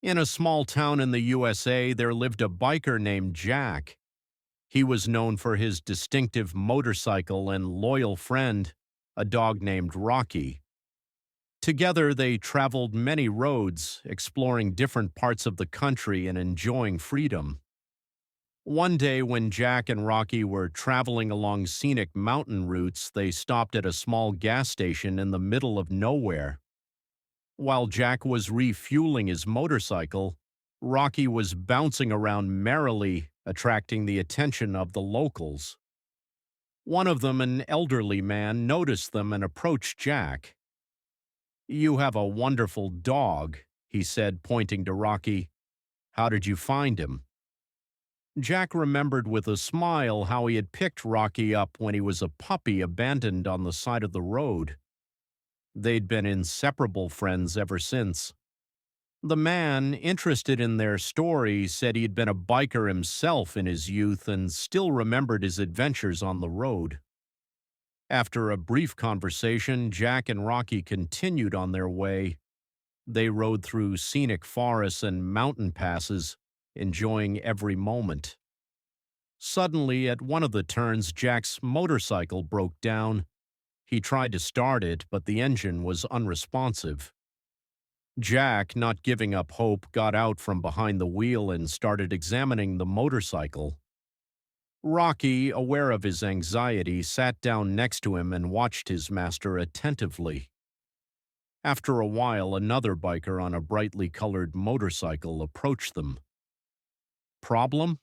In a small town in the USA, there lived a biker named Jack. He was known for his distinctive motorcycle and loyal friend, a dog named Rocky. Together, they traveled many roads, exploring different parts of the country and enjoying freedom. One day, when Jack and Rocky were traveling along scenic mountain routes, they stopped at a small gas station in the middle of nowhere. While Jack was refueling his motorcycle, Rocky was bouncing around merrily, attracting the attention of the locals. One of them, an elderly man, noticed them and approached Jack. "You have a wonderful dog," he said, pointing to Rocky. "How did you find him?" Jack remembered with a smile how he had picked Rocky up when he was a puppy abandoned on the side of the road. They'd been inseparable friends ever since. The man, interested in their story, said he'd been a biker himself in his youth and still remembered his adventures on the road. After a brief conversation, Jack and Rocky continued on their way. They rode through scenic forests and mountain passes, enjoying every moment. Suddenly, at one of the turns, Jack's motorcycle broke down. He tried to start it, but the engine was unresponsive. Jack, not giving up hope, got out from behind the wheel and started examining the motorcycle. Rocky, aware of his anxiety, sat down next to him and watched his master attentively. After a while, another biker on a brightly colored motorcycle approached them. "Problem?"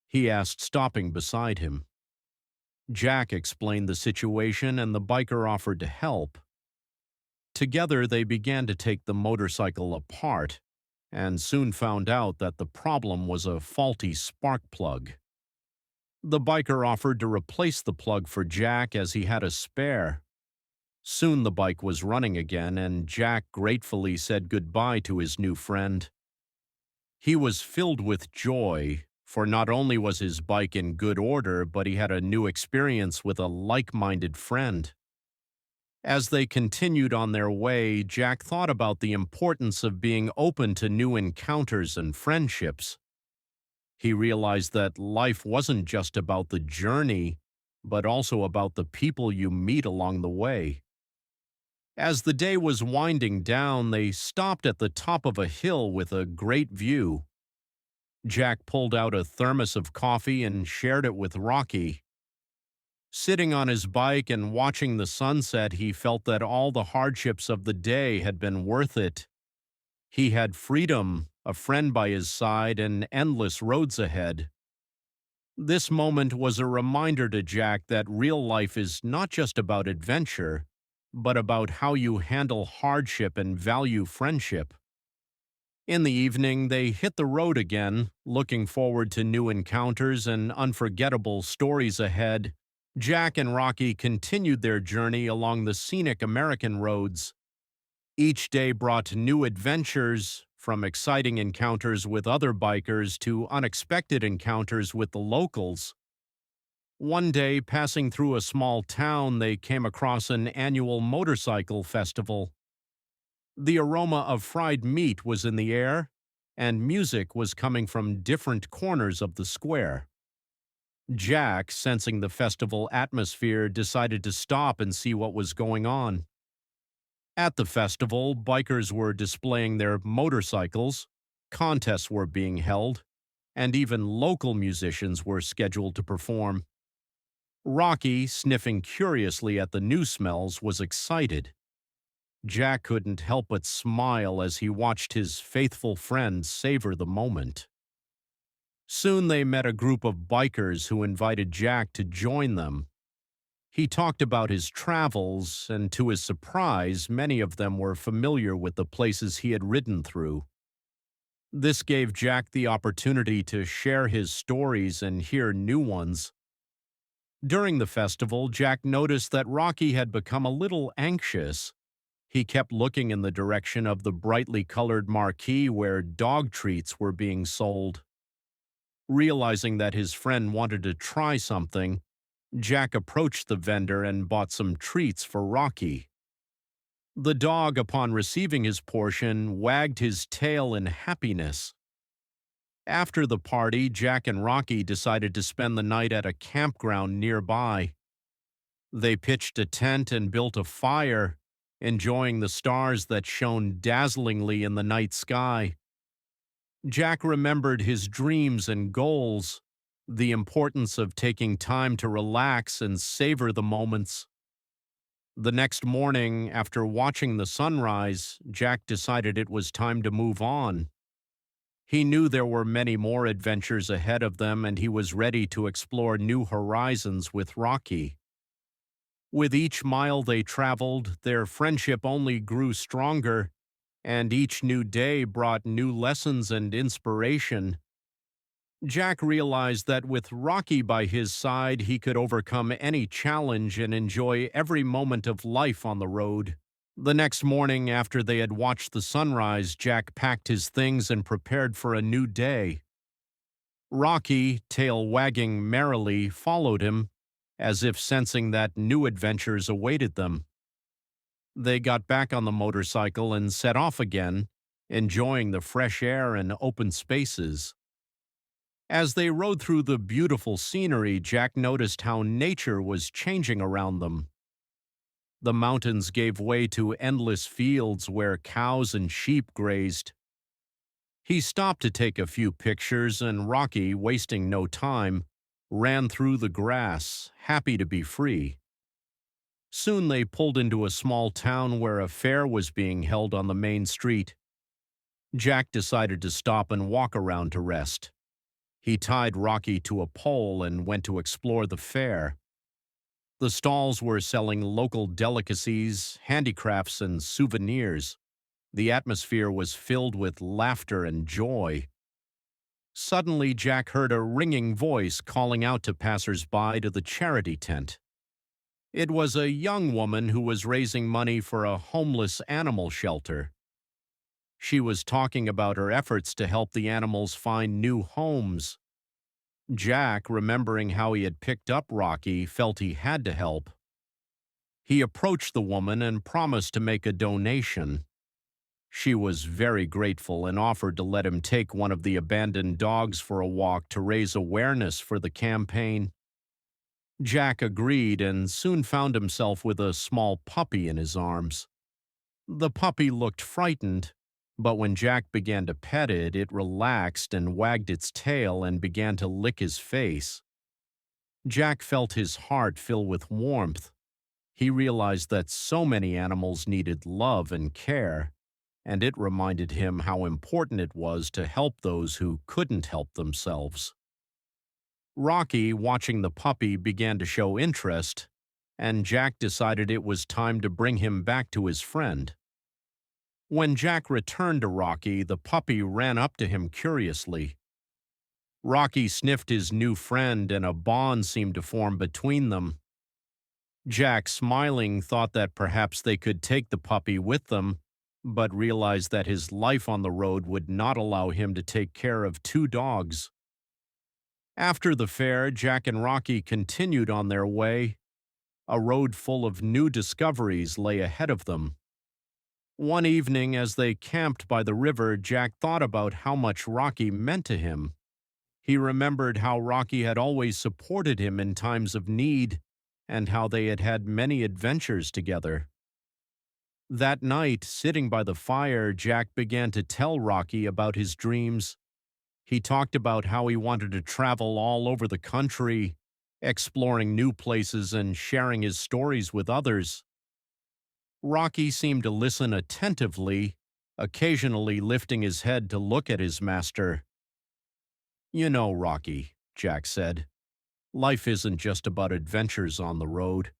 he asked, stopping beside him. Jack explained the situation and the biker offered to help. Together, they began to take the motorcycle apart and soon found out that the problem was a faulty spark plug. The biker offered to replace the plug for Jack as he had a spare. Soon the bike was running again, and Jack gratefully said goodbye to his new friend. He was filled with joy, for not only was his bike in good order, but he had a new experience with a like-minded friend. As they continued on their way, Jack thought about the importance of being open to new encounters and friendships. He realized that life wasn't just about the journey, but also about the people you meet along the way. As the day was winding down, they stopped at the top of a hill with a great view. Jack pulled out a thermos of coffee and shared it with Rocky. Sitting on his bike and watching the sunset, he felt that all the hardships of the day had been worth it. He had freedom, a friend by his side, and endless roads ahead. This moment was a reminder to Jack that real life is not just about adventure, but about how you handle hardship and value friendship. In the evening, they hit the road again, looking forward to new encounters and unforgettable stories ahead. Jack and Rocky continued their journey along the scenic American roads. Each day brought new adventures, from exciting encounters with other bikers to unexpected encounters with the locals. One day, passing through a small town, they came across an annual motorcycle festival. The aroma of fried meat was in the air, and music was coming from different corners of the square. Jack, sensing the festival atmosphere, decided to stop and see what was going on. At the festival, bikers were displaying their motorcycles, contests were being held, and even local musicians were scheduled to perform. Rocky, sniffing curiously at the new smells, was excited. Jack couldn't help but smile as he watched his faithful friend savor the moment. Soon they met a group of bikers who invited Jack to join them. He talked about his travels, and to his surprise, many of them were familiar with the places he had ridden through. This gave Jack the opportunity to share his stories and hear new ones. During the festival, Jack noticed that Rocky had become a little anxious. He kept looking in the direction of the brightly colored marquee where dog treats were being sold. Realizing that his friend wanted to try something, Jack approached the vendor and bought some treats for Rocky. The dog, upon receiving his portion, wagged his tail in happiness. After the party, Jack and Rocky decided to spend the night at a campground nearby. They pitched a tent and built a fire, enjoying the stars that shone dazzlingly in the night sky. Jack remembered his dreams and goals, the importance of taking time to relax and savor the moments. The next morning, after watching the sunrise, Jack decided it was time to move on. He knew there were many more adventures ahead of them, and he was ready to explore new horizons with Rocky. With each mile they traveled, their friendship only grew stronger, and each new day brought new lessons and inspiration. Jack realized that with Rocky by his side, he could overcome any challenge and enjoy every moment of life on the road. The next morning, after they had watched the sunrise, Jack packed his things and prepared for a new day. Rocky, tail wagging merrily, followed him, as if sensing that new adventures awaited them. They got back on the motorcycle and set off again, enjoying the fresh air and open spaces. As they rode through the beautiful scenery, Jack noticed how nature was changing around them. The mountains gave way to endless fields where cows and sheep grazed. He stopped to take a few pictures, and Rocky, wasting no time, ran through the grass, happy to be free. Soon they pulled into a small town where a fair was being held on the main street. Jack decided to stop and walk around to rest. He tied Rocky to a pole and went to explore the fair. The stalls were selling local delicacies, handicrafts, and souvenirs. The atmosphere was filled with laughter and joy. Suddenly, Jack heard a ringing voice calling out to passers-by to the charity tent. It was a young woman who was raising money for a homeless animal shelter. She was talking about her efforts to help the animals find new homes. Jack, remembering how he had picked up Rocky, felt he had to help. He approached the woman and promised to make a donation. She was very grateful and offered to let him take one of the abandoned dogs for a walk to raise awareness for the campaign. Jack agreed and soon found himself with a small puppy in his arms. The puppy looked frightened, but when Jack began to pet it, it relaxed and wagged its tail and began to lick his face. Jack felt his heart fill with warmth. He realized that so many animals needed love and care, and it reminded him how important it was to help those who couldn't help themselves. Rocky, watching the puppy, began to show interest, and Jack decided it was time to bring him back to his friend. When Jack returned to Rocky, the puppy ran up to him curiously. Rocky sniffed his new friend, and a bond seemed to form between them. Jack, smiling, thought that perhaps they could take the puppy with them, but realized that his life on the road would not allow him to take care of two dogs. After the fair, Jack and Rocky continued on their way. A road full of new discoveries lay ahead of them. One evening, as they camped by the river, Jack thought about how much Rocky meant to him. He remembered how Rocky had always supported him in times of need, and how they had had many adventures together. That night, sitting by the fire, Jack began to tell Rocky about his dreams. He talked about how he wanted to travel all over the country, exploring new places and sharing his stories with others. Rocky seemed to listen attentively, occasionally lifting his head to look at his master. "You know, Rocky," Jack said, "life isn't just about adventures on the road.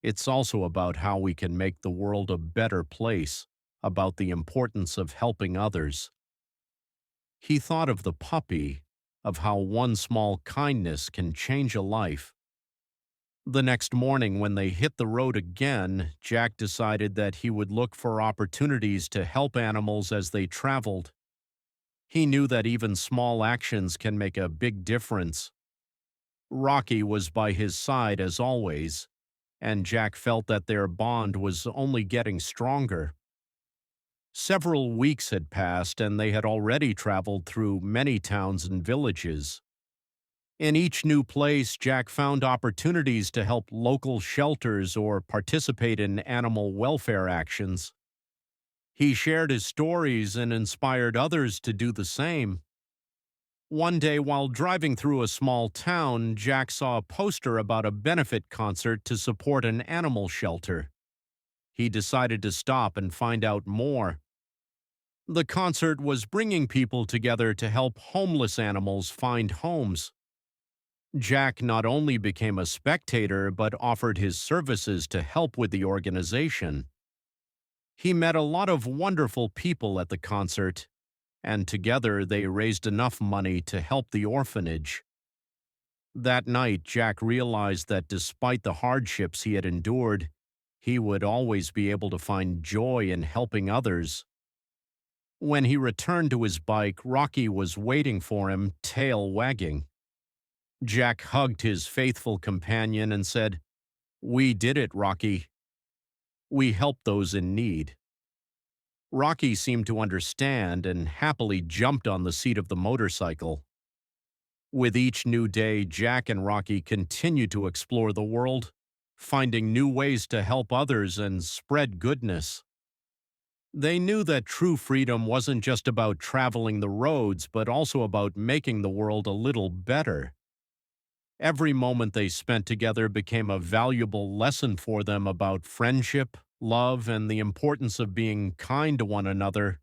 It's also about how we can make the world a better place, about the importance of helping others." He thought of the puppy, of how one small kindness can change a life. The next morning, when they hit the road again, Jack decided that he would look for opportunities to help animals as they traveled. He knew that even small actions can make a big difference. Rocky was by his side as always, and Jack felt that their bond was only getting stronger. Several weeks had passed, and they had already traveled through many towns and villages. In each new place, Jack found opportunities to help local shelters or participate in animal welfare actions. He shared his stories and inspired others to do the same. One day, while driving through a small town, Jack saw a poster about a benefit concert to support an animal shelter. He decided to stop and find out more. The concert was bringing people together to help homeless animals find homes. Jack not only became a spectator but offered his services to help with the organization. He met a lot of wonderful people at the concert, and together they raised enough money to help the orphanage. That night, Jack realized that despite the hardships he had endured, he would always be able to find joy in helping others. When he returned to his bike, Rocky was waiting for him, tail wagging. Jack hugged his faithful companion and said, "We did it, Rocky. We helped those in need." Rocky seemed to understand and happily jumped on the seat of the motorcycle. With each new day, Jack and Rocky continued to explore the world, finding new ways to help others and spread goodness. They knew that true freedom wasn't just about traveling the roads, but also about making the world a little better. Every moment they spent together became a valuable lesson for them about friendship, love, and the importance of being kind to one another